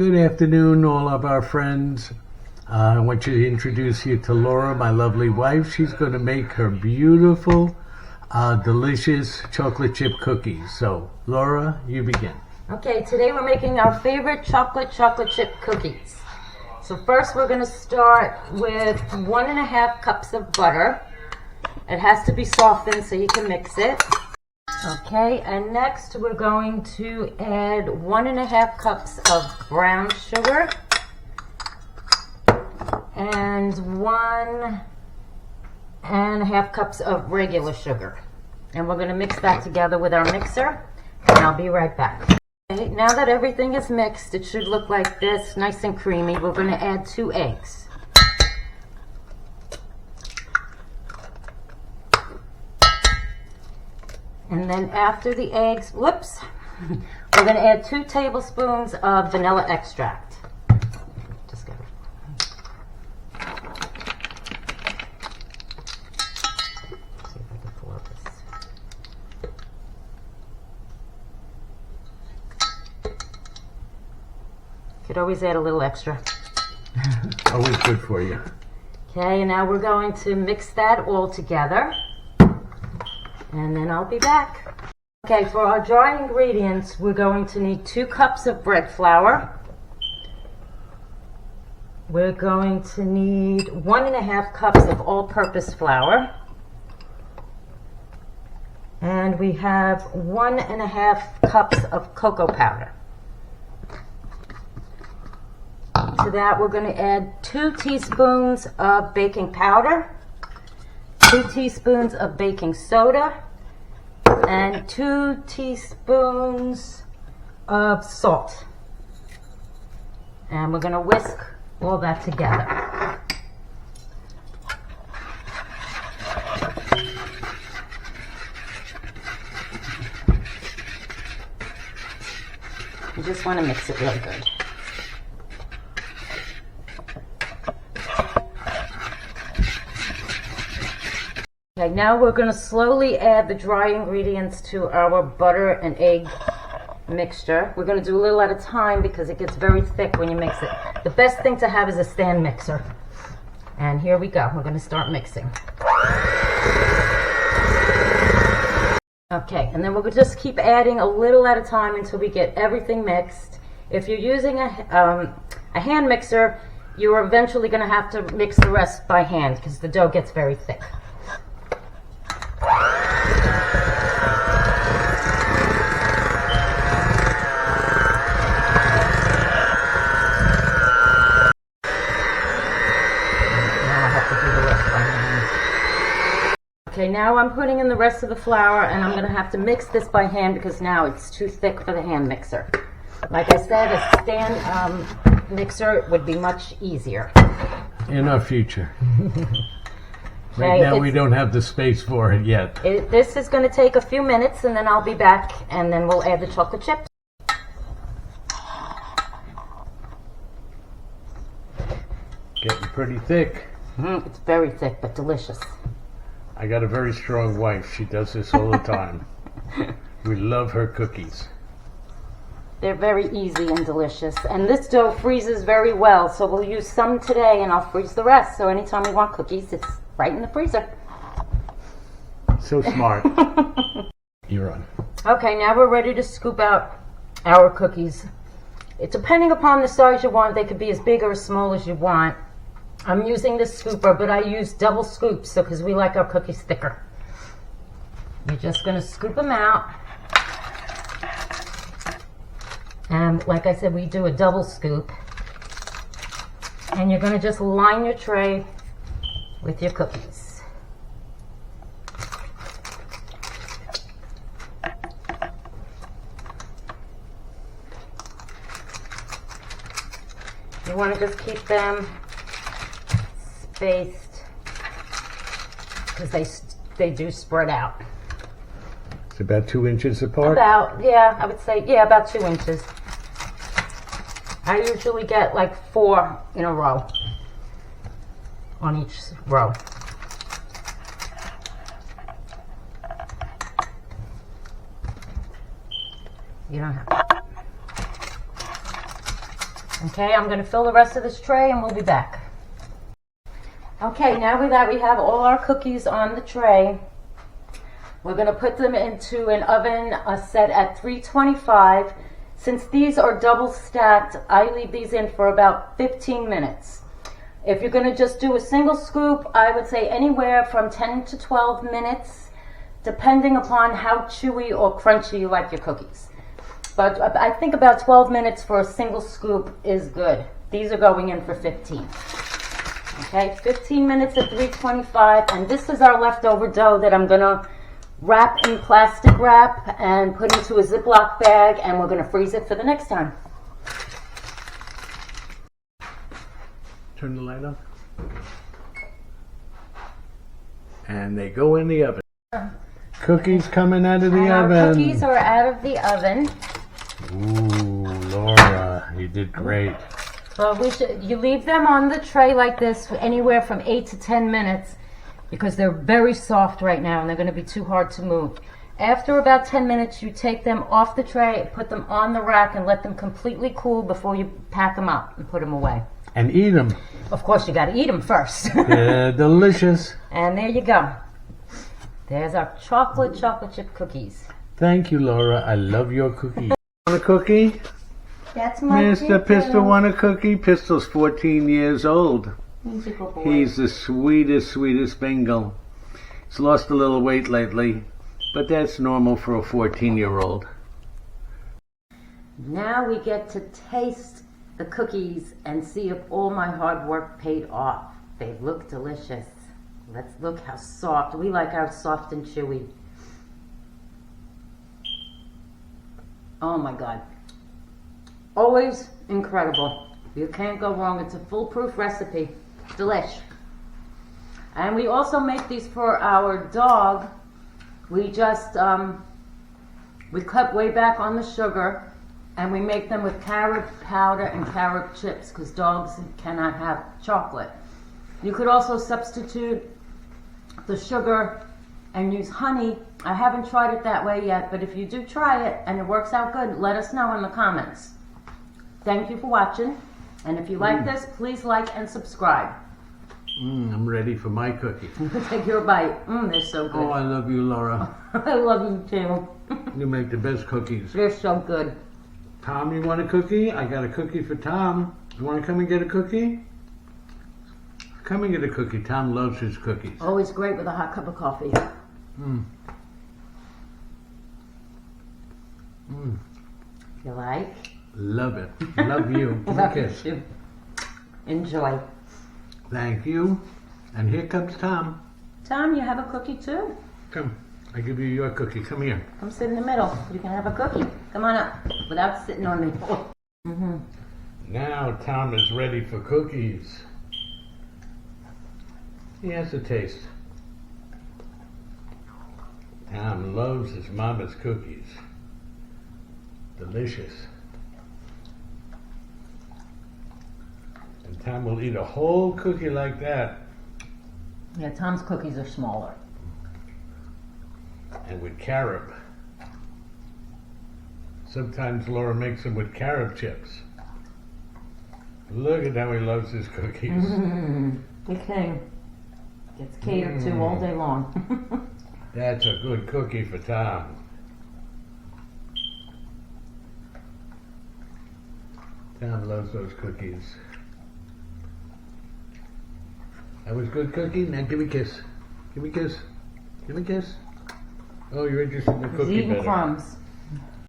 Good afternoon, all of our friends. I want to introduce you to Laura, my lovely wife. She's going to make her beautiful, delicious chocolate chip cookies. So, Laura, you begin. Okay, today we're making our favorite chocolate chip cookies. So first we're going to start with 1.5 cups of butter. It has to be softened so you can mix it. Okay, and next we're going to add 1.5 cups of brown sugar and 1.5 cups of regular sugar. And we're going to mix that together with our mixer, and I'll be right back. Okay, now that everything is mixed, it should look like this, nice and creamy. We're going to add 2 eggs. And then after the eggs, we're going to add 2 tablespoons of vanilla extract. Just get it. See if I can pull out this. Could always add a little extra. Always good for you. Okay, and now we're going to mix that all together. And then I'll be back. Okay, for our dry ingredients, we're going to need 2 cups of bread flour. We're going to need 1.5 cups of all-purpose flour. And we have 1.5 cups of cocoa powder. To that, we're going to add 2 teaspoons of baking powder, 2 teaspoons of baking soda, and 2 teaspoons of salt. And we're going to whisk all that together. You just want to mix it real good. Okay, now we're going to slowly add the dry ingredients to our butter and egg mixture. We're going to do a little at a time because it gets very thick when you mix it. The best thing to have is a stand mixer. And here we go. We're going to start mixing. Okay, and then we'll just keep adding a little at a time until we get everything mixed. If you're using a hand mixer, you're eventually going to have to mix the rest by hand because the dough gets very thick. Okay, now I'm putting in the rest of the flour, and I'm going to have to mix this by hand because now it's too thick for the hand mixer. Like I said, a stand mixer would be much easier. In our future. Right now we don't have the space for it yet. This is going to take a few minutes, and then I'll be back, and then we'll add the chocolate chips. Getting pretty thick. It's very thick, but delicious. I got a very strong wife. She does this all the time. We love her cookies. They're very easy and delicious. And this dough freezes very well, so we'll use some today, and I'll freeze the rest. So anytime we want cookies, it's right in the freezer. So smart. You're on. Okay, now we're ready to scoop out our cookies. Depending upon the size you want, they could be as big or as small as you want. I'm using this scooper, but I use double scoops because we like our cookies thicker. You're just going to scoop them out. And like I said, we do a double scoop. And you're going to just line your tray with your cookies. You want to just keep them spaced because they do spread out. It's about 2 inches apart? I would say, about 2 inches. I usually get like 4 in a row on each row. You don't have to. Okay, I'm going to fill the rest of this tray and we'll be back. Okay, now that we have all our cookies on the tray, we're going to put them into an oven set at 325. Since these are double stacked, I leave these in for about 15 minutes. If you're going to just do a single scoop, I would say anywhere from 10 to 12 minutes, depending upon how chewy or crunchy you like your cookies. But I think about 12 minutes for a single scoop is good. These are going in for 15. Okay, 15 minutes at 325, and this is our leftover dough that I'm going to wrap in plastic wrap and put into a Ziploc bag, and we're going to freeze it for the next time. Turn the light off. And they go in the oven. Cookies coming out of the oven. Our cookies are out of the oven. Ooh, Laura, you did great. Well, you leave them on the tray like this for anywhere from 8 to 10 minutes because they're very soft right now and they're going to be too hard to move. After about 10 minutes, you take them off the tray, put them on the rack, and let them completely cool before you pack them up and put them away. And eat them. Of course, you got to eat them first. They're delicious. And there you go. There's our chocolate chip cookies. Thank you, Laura. I love your cookies. Want a cookie? That's my Mr. Pistol want a cookie? Pistol's 14 years old. He's the sweetest Bengal. He's lost a little weight lately, but that's normal for a 14-year-old. Now we get to taste the cookies and see if all my hard work paid off. They look delicious. Let's look how soft. We like ours soft and chewy. Oh my God. Always incredible. You can't go wrong. It's a foolproof recipe. Delish. And we also make these for our dog. We just, we cut way back on the sugar and we make them with carrot powder and carrot chips because dogs cannot have chocolate. You could also substitute the sugar and use honey. I haven't tried it that way yet, but if you do try it and it works out good, let us know in the comments. Thank you for watching, and if you like this, please like and subscribe. I'm ready for my cookie. Take your bite. They're so good. Oh, I love you, Laura. I love you too. You make the best cookies. They're so good. Tom, you want a cookie? I got a cookie for Tom. You want to come and get a cookie? Come and get a cookie. Tom loves his cookies. Always great with a hot cup of coffee. You like? Love it. Love you. Give me a kiss. You. Enjoy. Thank you. And here comes Tom. Tom, you have a cookie too? Come. I give you your cookie. Come here. Come sit in the middle. You can have a cookie. Come on up without sitting on me. Now Tom is ready for cookies. He has a taste. Tom loves his mama's cookies. Delicious. And Tom will eat a whole cookie like that. Yeah, Tom's cookies are smaller. And with carob. Sometimes Laura makes them with carob chips. Look at how he loves his cookies. Okay. Gets catered to all day long. That's a good cookie for Tom. Tom loves those cookies. That was good cookie. Now give me a kiss. Give me a kiss. Give me a kiss. Oh, you're interested in the He's cookie eating better. crumbs.